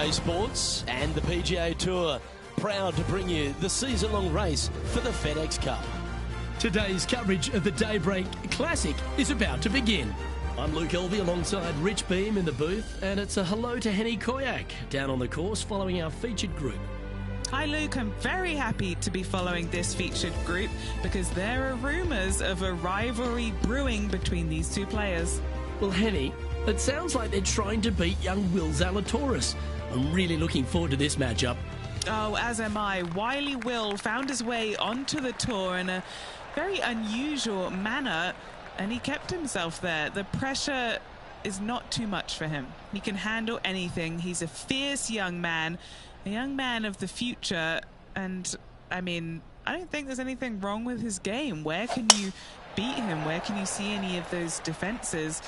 PGA Sports and the PGA Tour, proud to bring you the season-long race for the FedEx Cup. Today's coverage of the Daybreak Classic is about to begin. I'm Luke Elvey alongside Rich Beam in the booth, and it's a hello to Henny Koyak down on the course following our featured group. Hi Luke, I'm very happy to be following this featured group because there are rumours of a rivalry brewing between these two players. Well, Henny, it sounds like they're trying to beat young Will Zalatoris. I'm really looking forward to this matchup. Oh, as am I. Wily Will found his way onto the tour in a very unusual manner, and he kept himself there. The pressure is not too much for him. He can handle anything. He's a fierce young man of the future, and I mean, I don't think there's anything wrong with his game. Where can you beat him? Where can you see any of those defenses?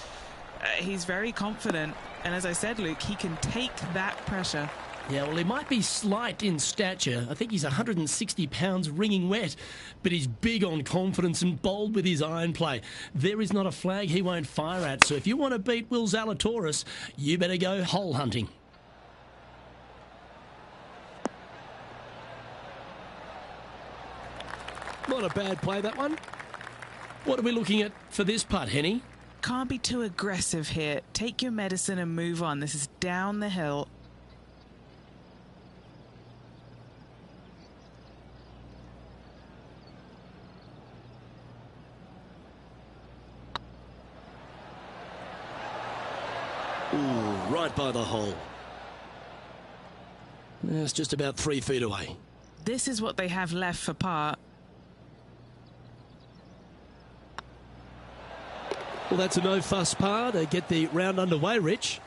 He's very confident, and as I said, Luke, he can take that pressure. Yeah, well, he might be slight in stature. I think he's 160 pounds wringing wet, but he's big on confidence and bold with his iron play. There is not a flag he won't fire at, so if you want to beat Will Zalatoris, you better go hole hunting. Not a bad play, that one. What are we looking at for this putt, Henny? Can't be too aggressive here. Take your medicine and move on. This is down the hill. Ooh, right by the hole. It's just about 3 feet away. This is what they have left for par. Well, that's a no-fuss par to get the round underway, Rich.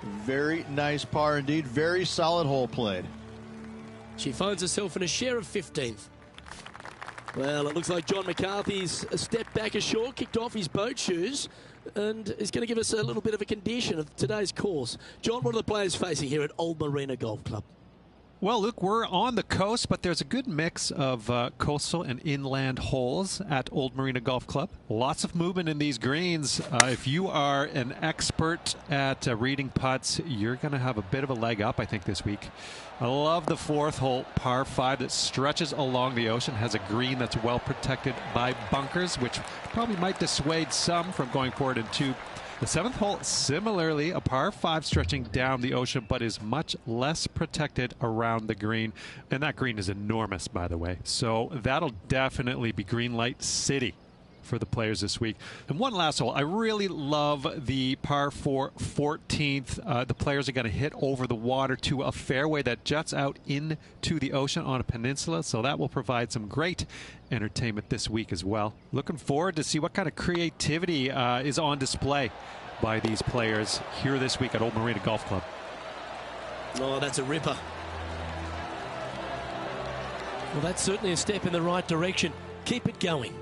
Very nice par indeed. Very solid hole played. She finds herself in a share of 15th. Well, it looks like John McCarthy's stepped back ashore, kicked off his boat shoes, and is going to give us a little bit of a condition of today's course. John, what are the players facing here at Old Marina Golf Club? Well, Luke, we're on the coast, but there's a good mix of coastal and inland holes at Old Marina Golf Club. Lots of movement in these greens. If you are an expert at reading putts, you're going to have a bit of a leg up, I think, this week. I love the 4th hole, par 5, that stretches along the ocean, has a green that's well protected by bunkers, which probably might dissuade some from going forward into the 7th hole, similarly, a par 5 stretching down the ocean, but is much less protected around the green. And that green is enormous, by the way. So that'll definitely be green light city for the players this week. And one last hole. I really love the par 4 14th. The players are going to hit over the water to a fairway that juts out into the ocean on a peninsula. So that will provide some great entertainment this week as well. Looking forward to see what kind of creativity is on display by these players here this week at Old Marina Golf Club. Oh, that's a ripper. Well, that's certainly a step in the right direction. Keep it going.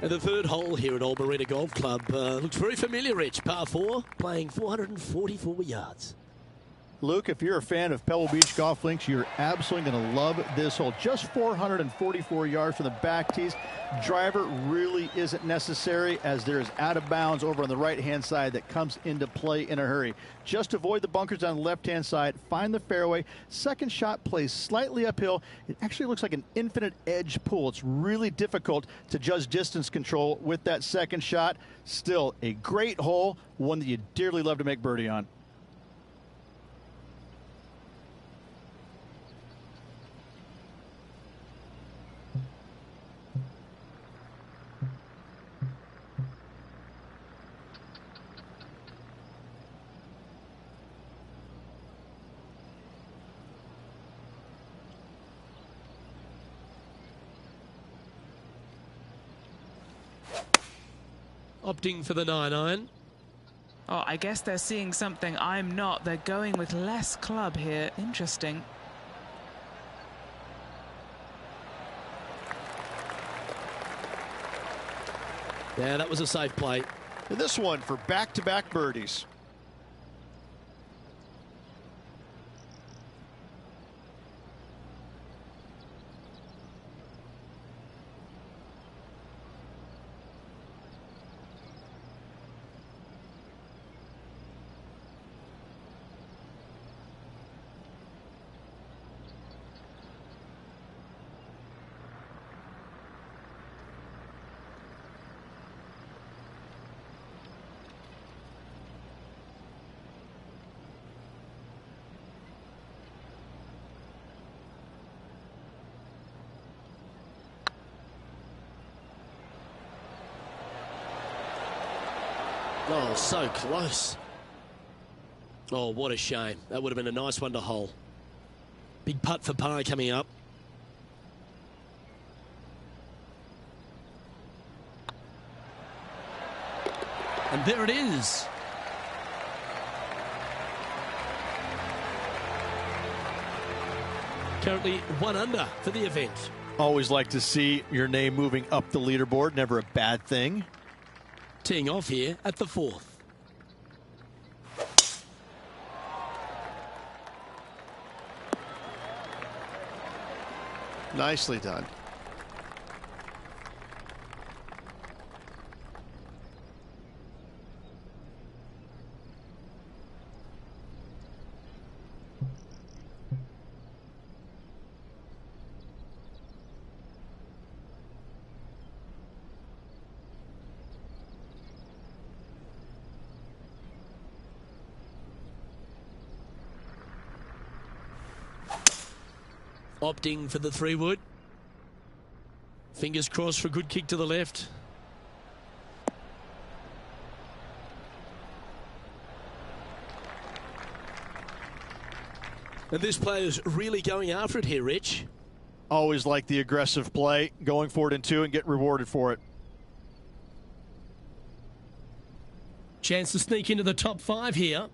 And the 3rd hole here at Old Marina Golf Club looks very familiar, Rich. Par 4, playing 444 yards. Luke, if you're a fan of Pebble Beach Golf Links, you're absolutely going to love this hole. Just 444 yards from the back tees. Driver really isn't necessary, as there is out of bounds over on the right-hand side that comes into play in a hurry. Just avoid the bunkers on the left-hand side. Find the fairway. Second shot plays slightly uphill. It actually looks like an infinite edge pool. It's really difficult to judge distance control with that second shot. Still a great hole, one that you dearly love to make birdie on. Opting for the 9-iron. Oh, I guess they're seeing something I'm not. They're going with less club here. Interesting. Yeah, that was a safe play. This one for back-to-back birdies. Oh, so close. Oh, what a shame. That would have been a nice one to hole. Big putt for par coming up. And there it is. Currently 1 under for the event. Always like to see your name moving up the leaderboard. Never a bad thing. Teeing off here at the 4th. Nicely done. Opting for the 3-wood. Fingers crossed for a good kick to the left. And this player's really going after it here, Rich. Always like the aggressive play, going for it in 2 and get rewarded for it. Chance to sneak into the top 5 here.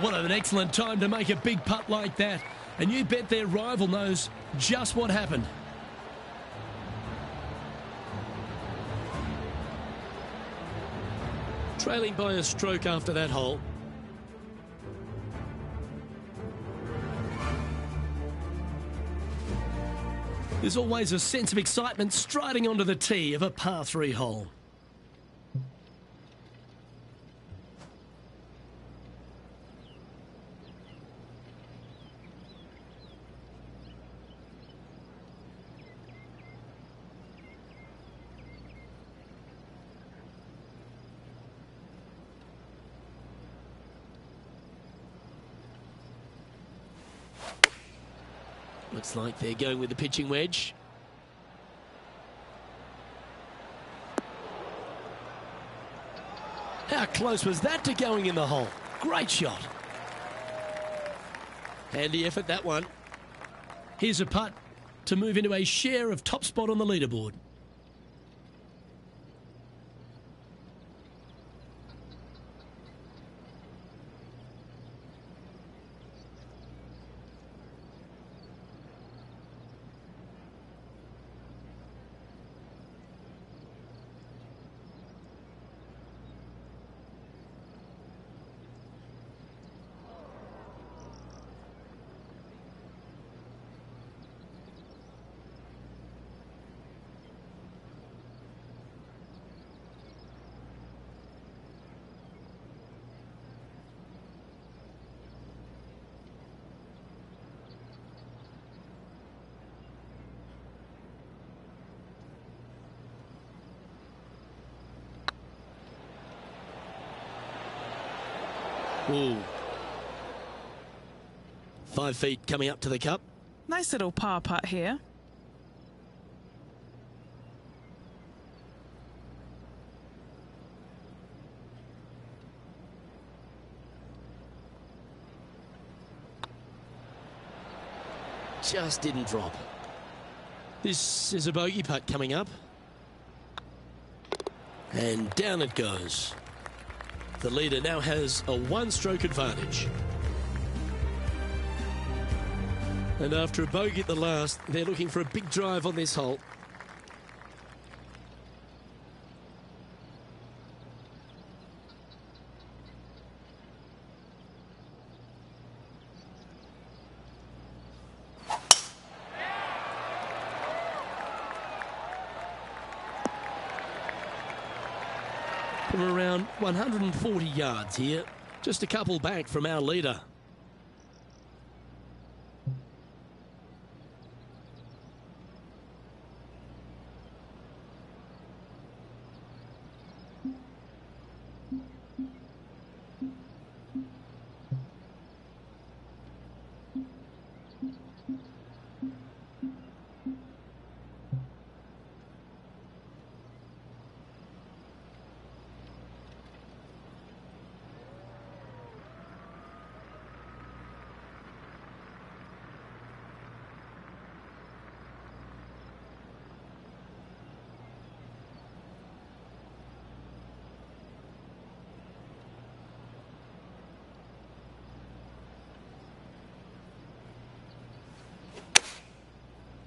What an excellent time to make a big putt like that. And you bet their rival knows just what happened. Trailing by a stroke after that hole. There's always a sense of excitement striding onto the tee of a par 3 hole. Looks like they're going with the pitching wedge. How close was that to going in the hole? Great shot. Handy effort, that one. Here's a putt to move into a share of top spot on the leaderboard. Ooh. 5 feet coming up to the cup. Nice little par putt here. Just didn't drop. This is a bogey putt coming up. And down it goes. The leader now has a 1-stroke advantage. And after a bogey at the last, they're looking for a big drive on this hole. from around 140 yards here, just a couple back from our leader.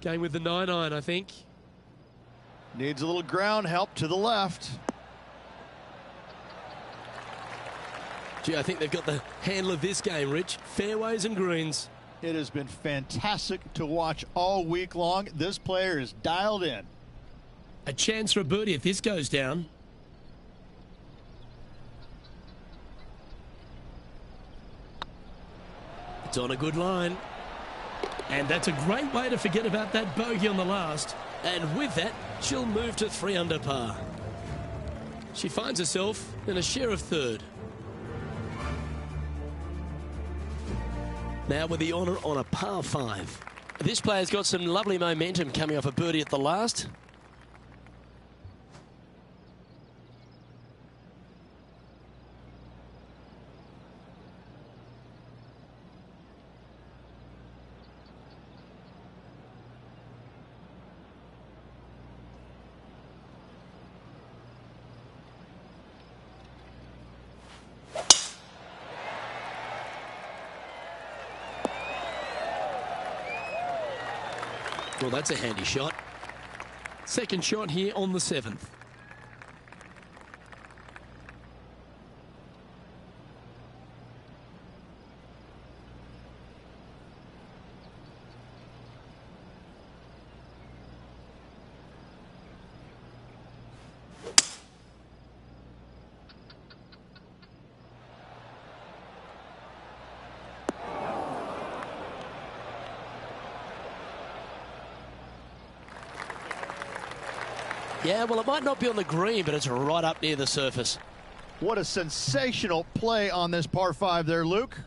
Going with the 9-iron, I think. Needs a little ground help to the left. Gee, I think they've got the handle of this game, Rich. Fairways and greens. It has been fantastic to watch all week long. This player is dialed in. A chance for a birdie if this goes down. It's on a good line. And that's a great way to forget about that bogey on the last. And with that, she'll move to 3 under par. She finds herself in a share of third. Now with the honour on a par 5. This player's got some lovely momentum coming off a birdie at the last. Well, that's a handy shot. Second shot here on the 7th. Yeah, well, it might not be on the green, but it's right up near the surface. What a sensational play on this par 5 there, Luke.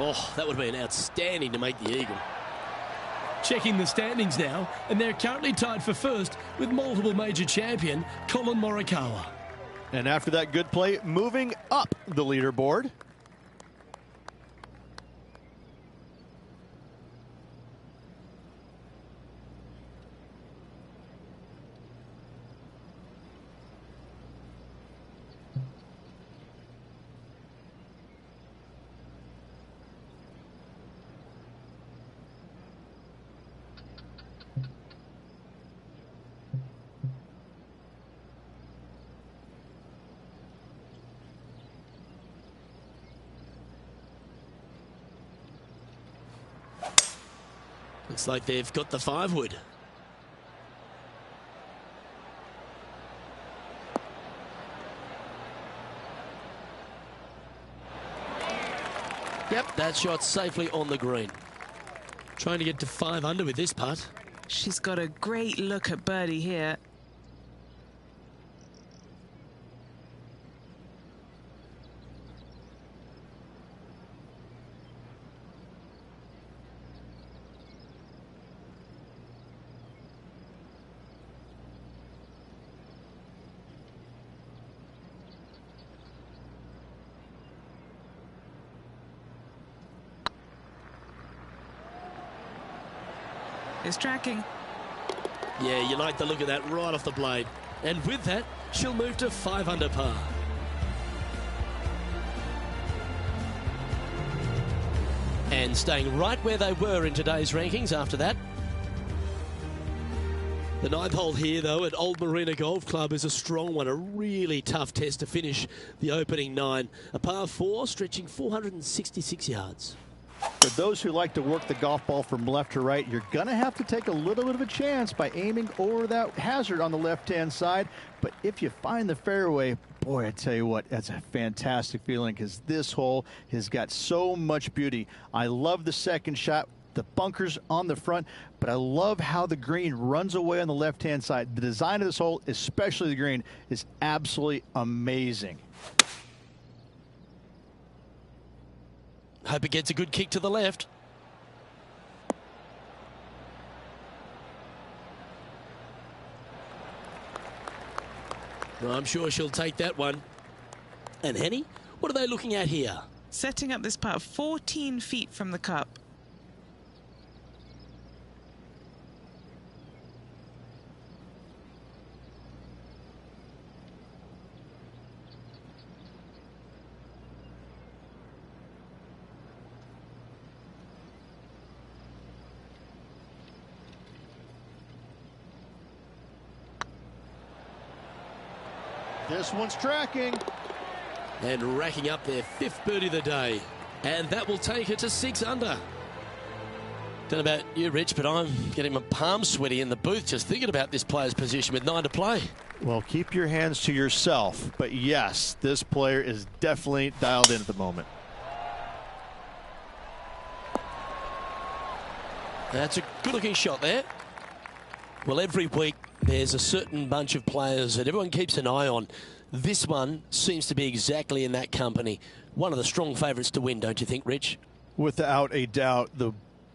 Oh, that would have been outstanding to make the eagle. Checking the standings now, and they're currently tied for first with multiple major champion Colin Morikawa. And after that good play, moving up the leaderboard. Looks like they've got the 5-wood. Yep, that shot's safely on the green. Trying to get to 5 under with this putt. She's got a great look at birdie here. is tracking. Yeah, you like the look of that right off the blade. And with that, she'll move to 5 under par. And staying right where they were in today's rankings after that. The 9th hole here, though, at Old Marina Golf Club is a strong one, a really tough test to finish the opening 9. A par 4 stretching 466 yards. For those who like to work the golf ball from left to right, you're going to have to take a little bit of a chance by aiming over that hazard on the left-hand side. But if you find the fairway, boy, I tell you what, that's a fantastic feeling because this hole has got so much beauty. I love the second shot, the bunkers on the front, but I love how the green runs away on the left-hand side. The design of this hole, especially the green, is absolutely amazing. Hope it gets a good kick to the left. Well, I'm sure she'll take that one. And Henny, what are they looking at here? Setting up this putt 14 feet from the cup. This one's tracking. And racking up their 5th birdie of the day. And that will take her to 6 under. Don't know about you, Rich, but I'm getting my palms sweaty in the booth just thinking about this player's position with 9 to play. Well, keep your hands to yourself. But yes, this player is definitely dialed in at the moment. That's a good-looking shot there. Well, every week there's a certain bunch of players that everyone keeps an eye on. This one seems to be exactly in that company. One of the strong favourites to win, don't you think, Rich? Without a doubt, the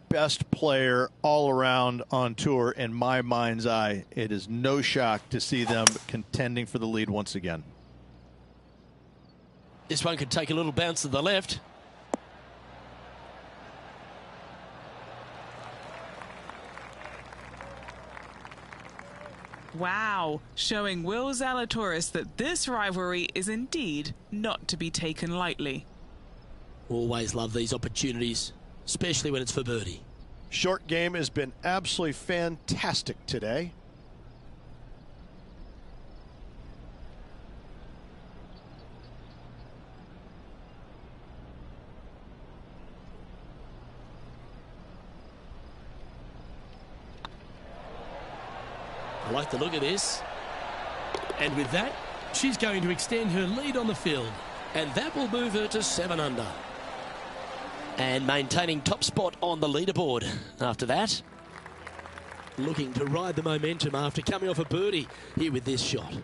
best player all around on tour in my mind's eye. It is no shock to see them contending for the lead once again. This one could take a little bounce to the left. Wow, showing Will Zalatoris that this rivalry is indeed not to be taken lightly. Always love these opportunities, especially when it's for birdie. Short game has been absolutely fantastic today. I like the look of this. And with that, she's going to extend her lead on the field. And that will move her to 7 under. And maintaining top spot on the leaderboard after that. Looking to ride the momentum after coming off a birdie here with this shot.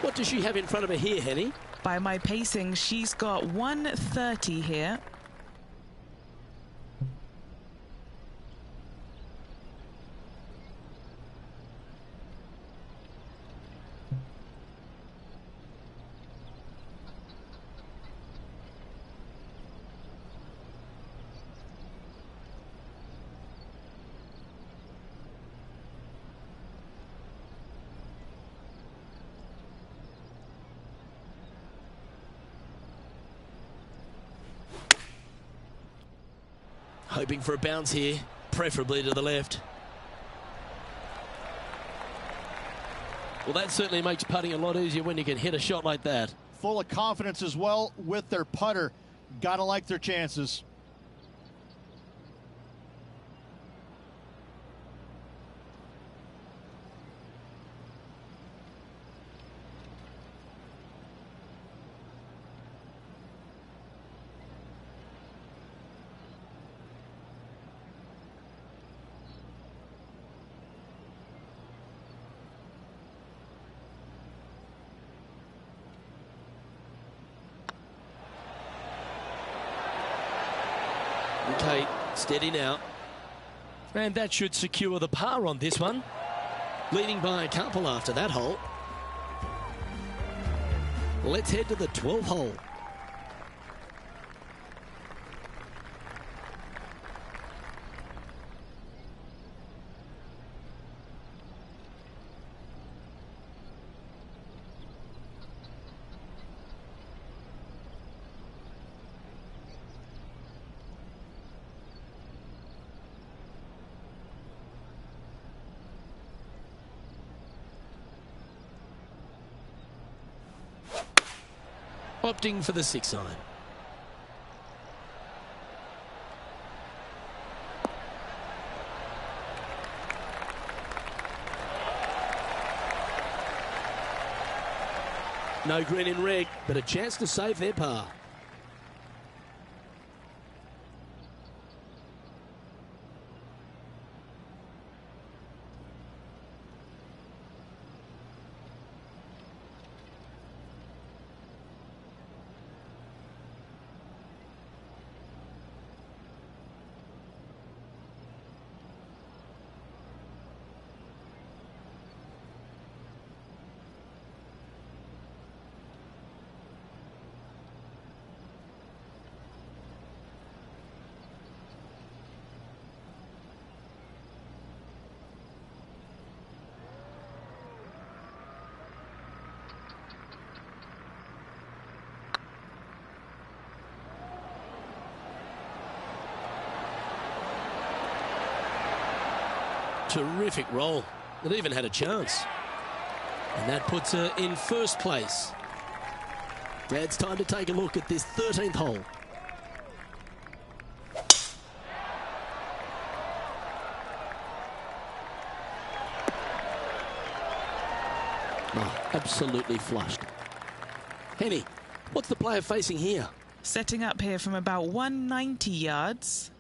What does she have in front of her here, Henny? By my pacing, she's got 130 here. Hoping for a bounce here, preferably to the left. Well, that certainly makes putting a lot easier when you can hit a shot like that. Full of confidence as well with their putter. Gotta like their chances. Okay, steady now. And that should secure the par on this one. Leading by a couple after that hole. Let's head to the 12th hole. Opting for the 6 iron. No green in red, but a chance to save their par. Terrific roll. It even had a chance. And that puts her in first place. Now it's time to take a look at this 13th hole. Oh, absolutely flushed. Henny, what's the player facing here? Setting up here from about 190 yards.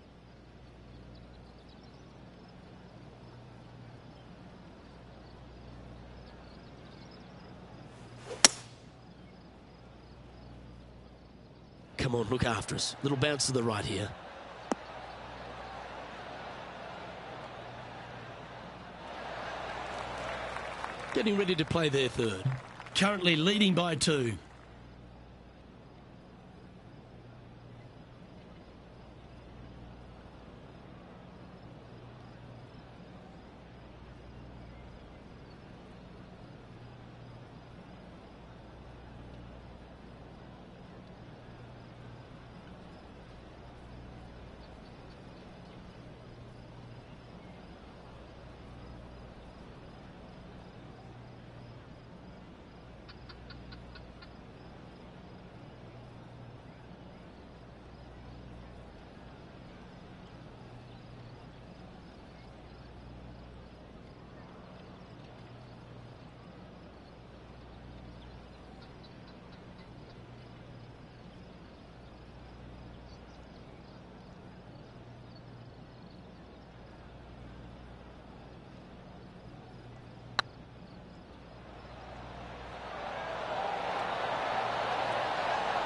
Come on, look after us. Little bounce to the right here. Getting ready to play their third. Currently leading by 2.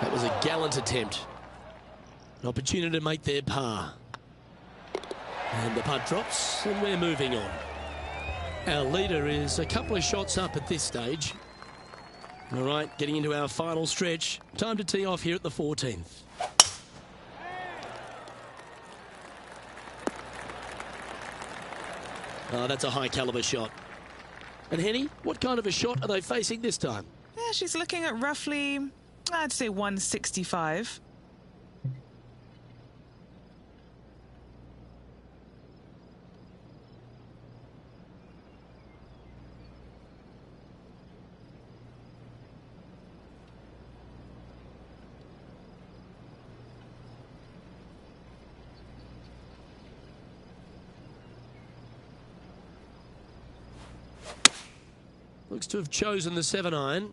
That was a gallant attempt. An opportunity to make their par. And the putt drops, and we're moving on. Our leader is a couple of shots up at this stage. All right, getting into our final stretch. Time to tee off here at the 14th. Oh, that's a high caliber shot. And Henny, what kind of a shot are they facing this time? Yeah, she's looking at roughly, I'd say 165. Looks to have chosen the 7-iron.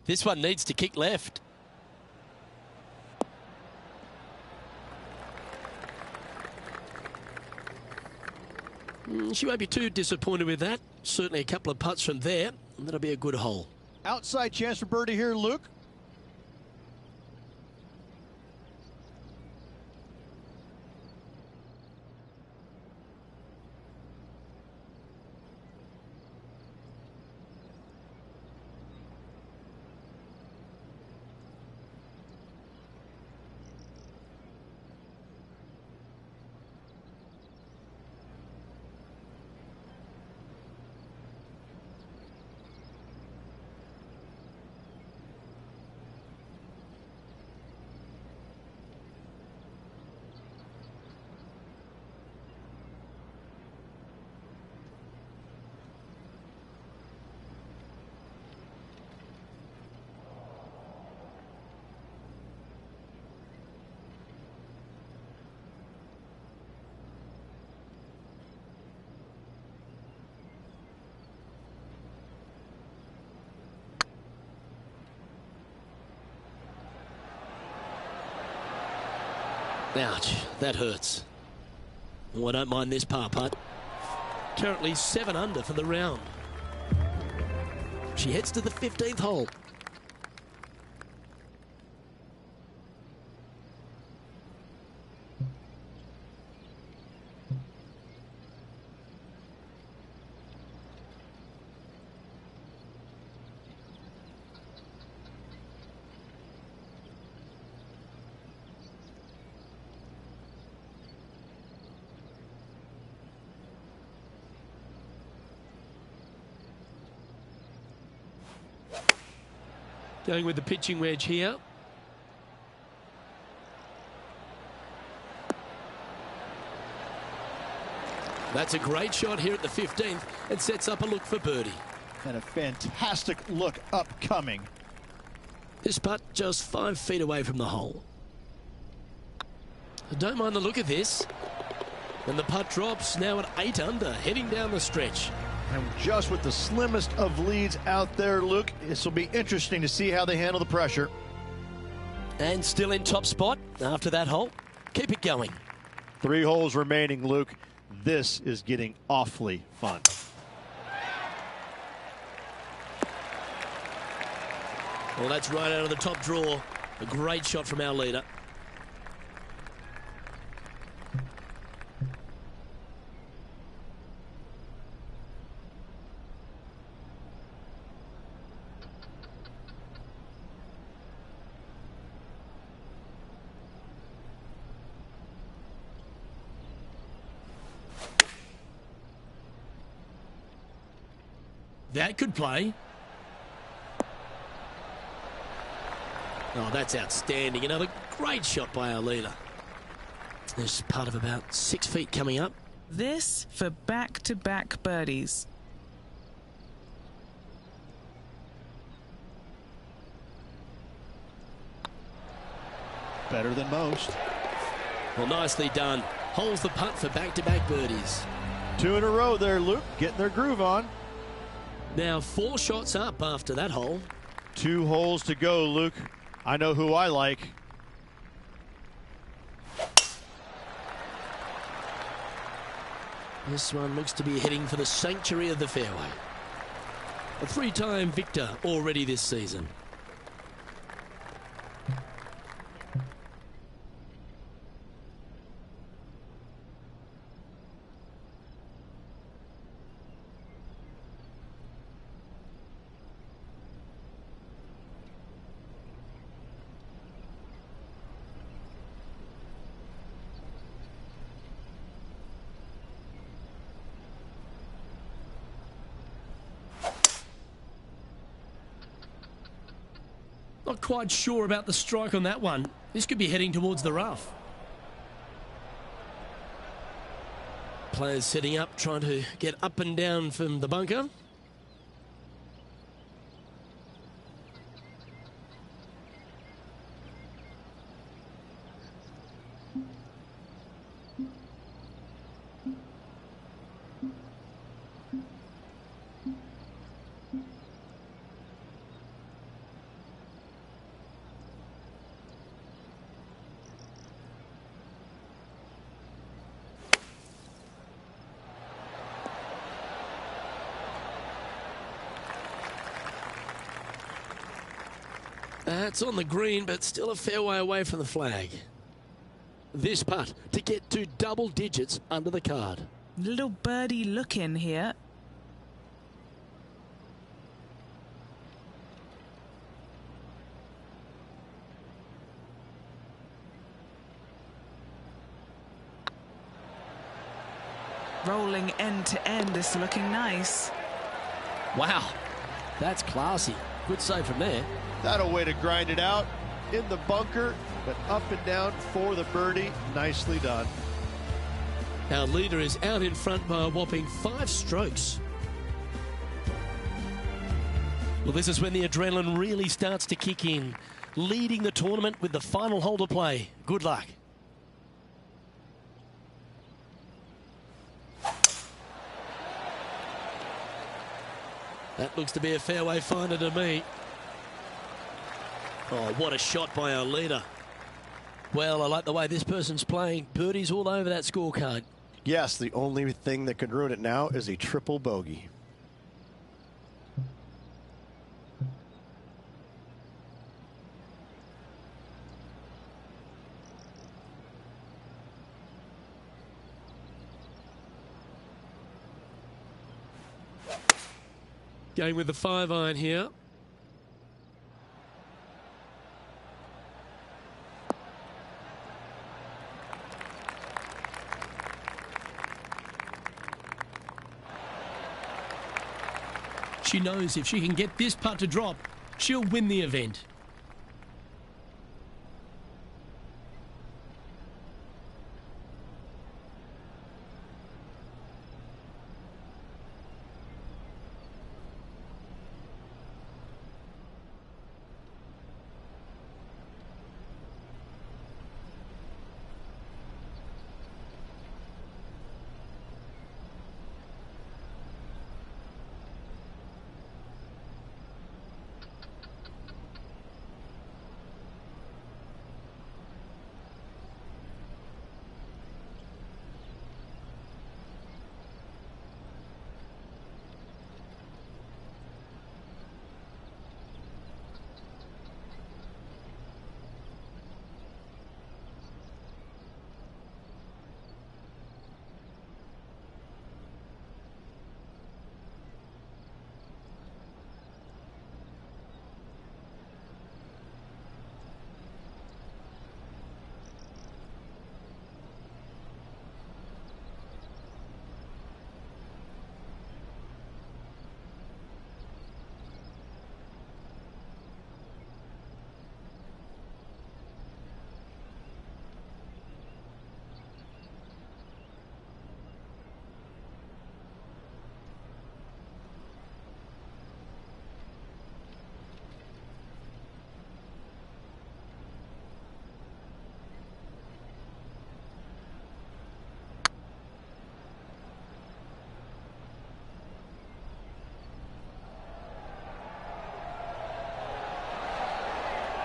This one needs to kick left. She won't be too disappointed with that. Certainly a couple of putts from there, and that'll be a good hole. Outside chance for birdie here, Luke. Ouch, that hurts. Oh, I don't mind this par putt. Currently 7 under for the round. She heads to the 15th hole. Going with the pitching wedge here. That's a great shot here at the 15th and sets up a look for birdie. And a fantastic look upcoming. This putt just 5 feet away from the hole. I don't mind the look of this. And the putt drops now at 8 under, heading down the stretch. And just with the slimmest of leads out there, Luke, this will be interesting to see how they handle the pressure. And still in top spot after that hole. Keep it going. 3 holes remaining, Luke. This is getting awfully fun. Well, that's right out of the top draw. A great shot from our leader. That could play. Oh, that's outstanding. Another great shot by our leader. There's a putt of about 6 feet coming up. This for back-to-back birdies. Better than most. Well, nicely done. Holds the putt for back-to-back birdies. 2 in a row there, Luke. Getting their groove on. Now 4 shots up after that hole. 2 holes to go, Luke. I know who I like. This one looks to be heading for the sanctuary of the fairway. A 3-time victor already this season. Not quite sure about the strike on that one. This could be heading towards the rough. Players setting up, trying to get up and down from the bunker. That's on the green, but still a fair way away from the flag. This putt to get to double digits under the card. Little birdie look in here. Rolling end to end is looking nice. Wow, that's classy. Good save from there. That a way to grind it out in the bunker, but up and down for the birdie. Nicely done. Our leader is out in front by a whopping 5 strokes. Well, this is when the adrenaline really starts to kick in. Leading the tournament with the final hole to play. Good luck. That looks to be a fairway finder to me. Oh, what a shot by our leader. Well, I like the way this person's playing. Birdies all over that scorecard. Yes, the only thing that could ruin it now is a triple bogey. Going with the 5-iron here. She knows if she can get this putt to drop, she'll win the event.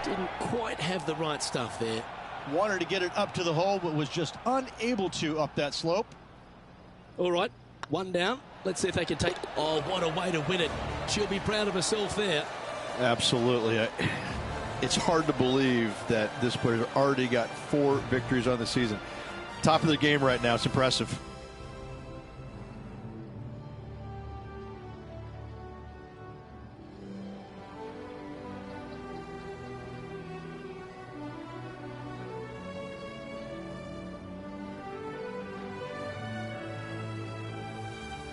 Didn't quite have the right stuff there. Wanted to get it up to the hole, but was just unable to up that slope. All right, one down. Let's see if they can take... Oh, what a way to win it. She'll be proud of herself there. Absolutely. It's hard to believe that this player's already got 4 victories on the season. Top of the game right now. It's impressive.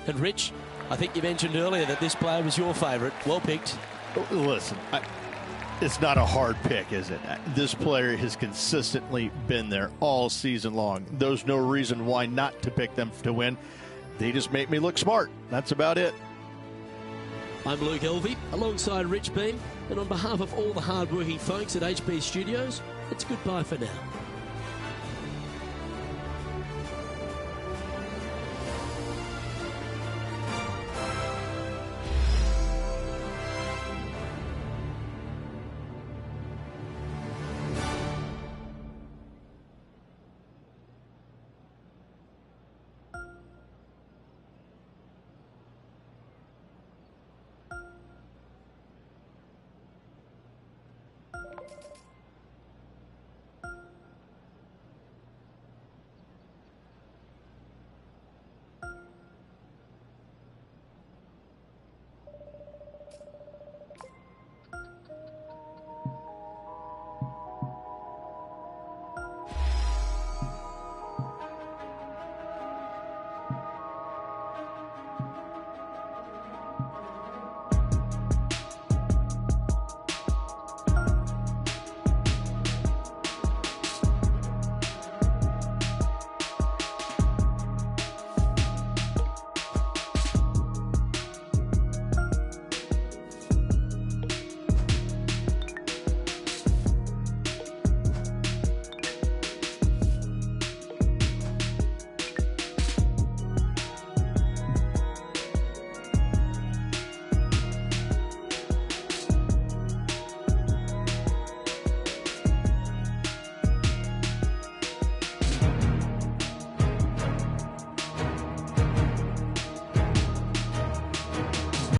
And Rich, I think you mentioned earlier that this player was your favourite. Well picked. Listen, it's not a hard pick, is it? This player has consistently been there all season long. There's no reason why not to pick them to win. They just make me look smart. That's about it. I'm Luke Elvey, alongside Rich Beam, and on behalf of all the hard-working folks at HP Studios, it's goodbye for now.